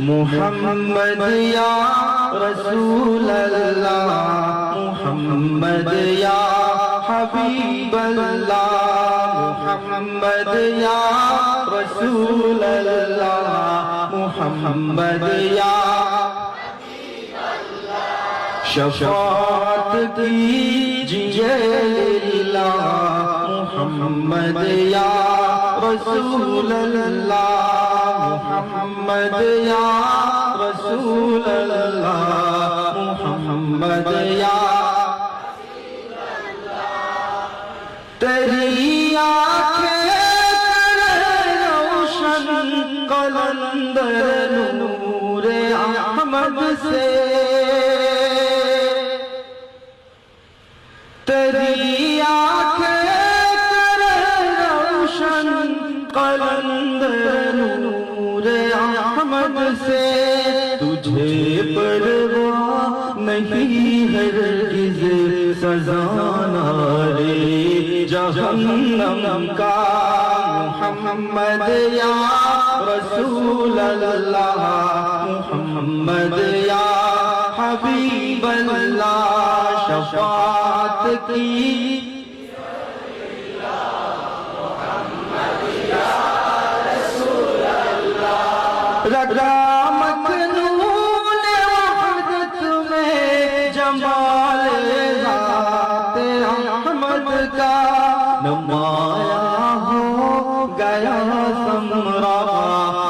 محمد یا رسول اللہ محمد یا حبیب اللہ محمد یا رسول اللہ محمد یا شفاعت کیجئے اللہ محمد یا رسول اللہ محمد یا رسول اللہ محمد یا تیری آنکھیں روشن قلندر نور احمد سے تیری آنکھیں روشن قلندر نور احمد سے تجھے پرواہ نہیں ہرگز سزا نارے جہنم کا محمد یا رسول اللہ محمد یا حبیب اللہ شفاعت کی رگا مکنون وحدت میں جمال ذات احمد کا نمایاں ہو گیا سمرا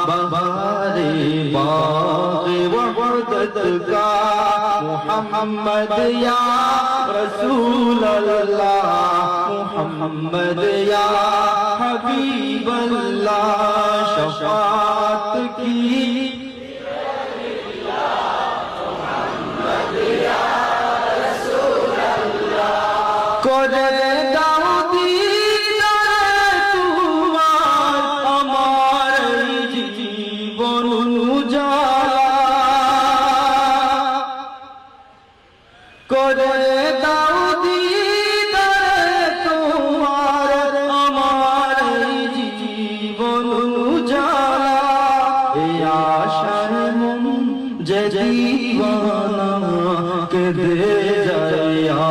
بہار باغ وحدت کا محمد یا رسول اللہ محمد یا حبیب اللہ شفاعت کی کہ دے جائے یا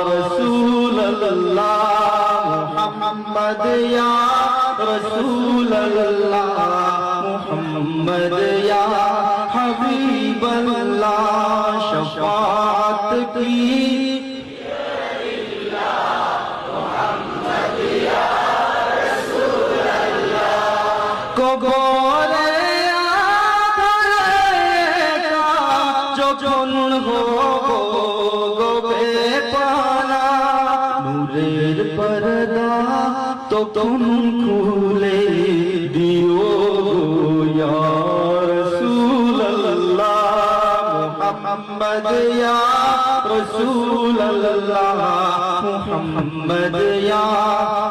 رسول اللہ محمد یا رسول اللہ محمد یا حبیب اللہ شفاعت کی محمد یا رسول اللہ کو بولے تو تم کھولے دیو یا رسول اللہ محمد یا رسول اللہ محمد یا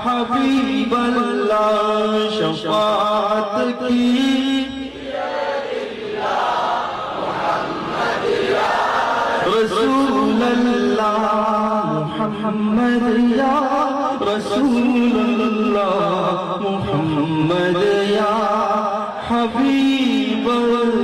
حبیب اللہ شفاعت کی رسول اللہ محمد یا رسول اللہ محمد یا حبیب اللہ